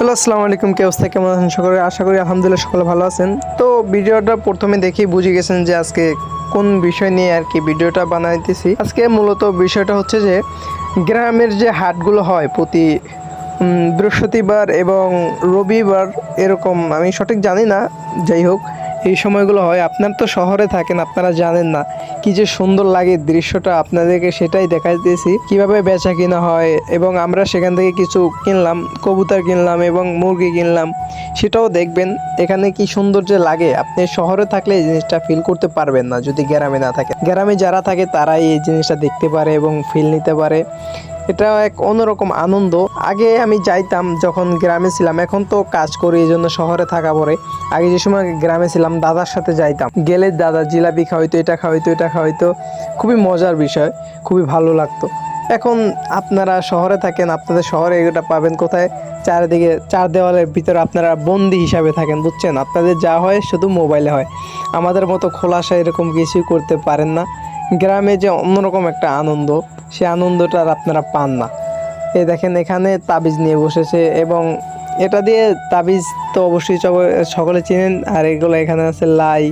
Hello, আসসালামু আলাইকুম। কি অবস্থা, কেমন আছেন সকলে? আশা করি আলহামদুলিল্লাহ সকলে ভালো আছেন। তো ভিডিওটা প্রথমে দেখেই বুঝে গেছেন যে আজকে কোন বিষয় নিয়ে আর কি ভিডিওটা বানাইতেছি। আজকে মূলত বিষয়টা হচ্ছে যে গ্রামের যে হাটগুলো হয় প্রতি বৃহস্পতিবার এবং রবিবার, এরকম আমি সঠিক জানি না, যাই হোক এই সময়গুলো হয়। আপনার তো শহরে থাকেন, আপনারা জানেন না কি যে সুন্দর লাগে দৃশ্যটা, আপনাদেরকে সেটাই দেখাইতেছি কিভাবে বেচা কিনা হয়। এবং আমরা সেখান থেকে কিছু কিনলাম, কবুতর কিনলাম এবং মুরগি কিনলাম, সেটাও দেখবেন এখানে কি সুন্দর যে লাগে। আপনি শহরে থাকলে এই জিনিসটা ফিল করতে পারবেন না যদি গ্রামে না থাকে। গ্রামে যারা থাকে তারাই এই জিনিসটা দেখতে পারে এবং ফিল নিতে পারে। এটা এক অন্যরকম আনন্দ। আগে আমি যাইতাম যখন গ্রামে ছিলাম, এখন তো কাজ করি এই জন্য শহরে থাকা পড়ে। আগে যে সময় গ্রামে ছিলাম দাদার সাথে যাইতাম, গেলে দাদা জিলাপি খাওয়াইতো, এটা খাওয়াইতো, এটা খাওয়াইতো, খুবই মজার বিষয়, খুবই ভালো লাগতো। এখন আপনারা শহরে থাকেন, আপনাদের শহরে এটা পাবেন কোথায়? চারিদিকে চার দেওয়ালের ভিতরে আপনারা বন্দি হিসাবে থাকেন, বুঝছেন? আপনাদের যা হয় শুধু মোবাইলে হয়। আমাদের মতো খোলাসা এরকম কিছুই করতে পারেন না। গ্রামে যে অন্যরকম একটা আনন্দ, সে আনন্দটা আর আপনারা পান না। এই দেখেন এখানে তাবিজ নিয়ে বসেছে, এবং এটা দিয়ে তাবিজ তো অবশ্যই সকলে চিনেন। আর এগুলো এখানে আছে লাই,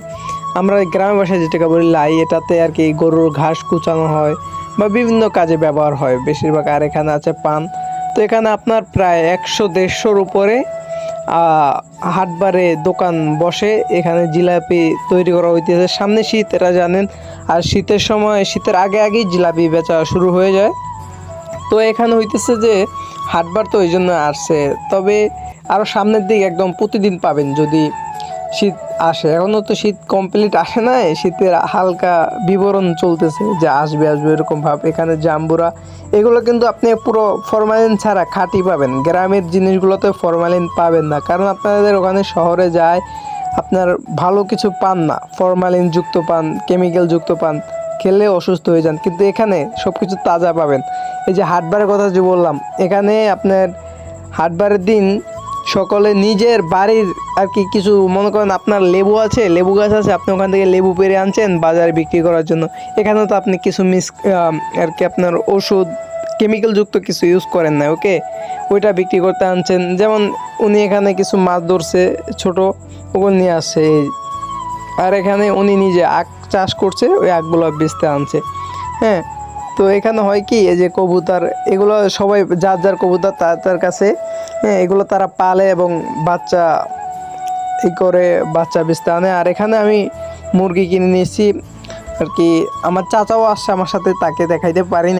আমরা গ্রামের ভাষায় যেটাকে বলি লাই। এটাতে আর কি গরুর ঘাস কুচানো হয় বা বিভিন্ন কাজে ব্যবহার হয় বেশিরভাগ। আর এখানে আছে পান। তো এখানে আপনার প্রায় 100-150-র উপরে হাটবারে দোকান বসে। এখানে জিলাপি তৈরি করা হইতেছে। সামনে শীত, এটা জানেন। আর শীতের সময়, শীতের আগে আগেই জিলাপি বেচা শুরু হয়ে যায়। তো এখানে হইতেছে যে হাটবার, তো এই জন্য আসছে। তবে আরও সামনের দিকে একদম প্রতিদিন পাবেন যদি শীত আসে। এখনও তো শীত কমপ্লিট আসে নাই, শীতের হালকা বিবরণ চলতেছে যে আসবে আসবে এরকম ভাব। এখানে জাম্বুরা, এগুলো কিন্তু আপনি পুরো ফরমালিন ছাড়া খাঁটি পাবেন। গ্রামের জিনিসগুলোতে ফরমালিন পাবেন না, কারণ আপনাদের ওখানে শহরে যায় আপনার ভালো কিছু পান না, ফরমালিন যুক্ত পান, কেমিক্যাল যুক্ত পান, খেলে অসুস্থ হয়ে যান। কিন্তু এখানে সব কিছু তাজা পাবেন। এই যে হাটবারের কথা যে বললাম, এখানে আপনার হাটবারের দিন সকলে নিজের বাড়ির আর কি কিছু, মনে করেন আপনার লেবু আছে, লেবু গাছ আছে, আপনি ওখান থেকে লেবু পেড়ে আনছেন বাজারে বিক্রি করার জন্য। এখানে তো আপনি কিছু আর কি আপনার ওষুধ কেমিক্যাল যুক্ত কিছু ইউজ করেন না, ওকে, ওইটা বিক্রি করতে আনছেন। যেমন উনি এখানে কিছু মাছ ধরছে ছোট, ওগুলো নিয়ে আসছে। আর এখানে উনি নিজে আখ চাষ করছে, ওই আখগুলো বেচতে আনছে। হ্যাঁ, তো এখানে হয় কি, এই যে কবুতর, এগুলো সবাই যার যার কবুতর তার কাছে, হ্যাঁ, এগুলো তারা পালে এবং বাচ্চা এই করে বাচ্চা বেচতে আনে। আর এখানে আমি মুরগি কিনে নিয়েছি আর কি। আমার চাচাও আসছে আমার সাথে, তাকে দেখাইতে পারি না।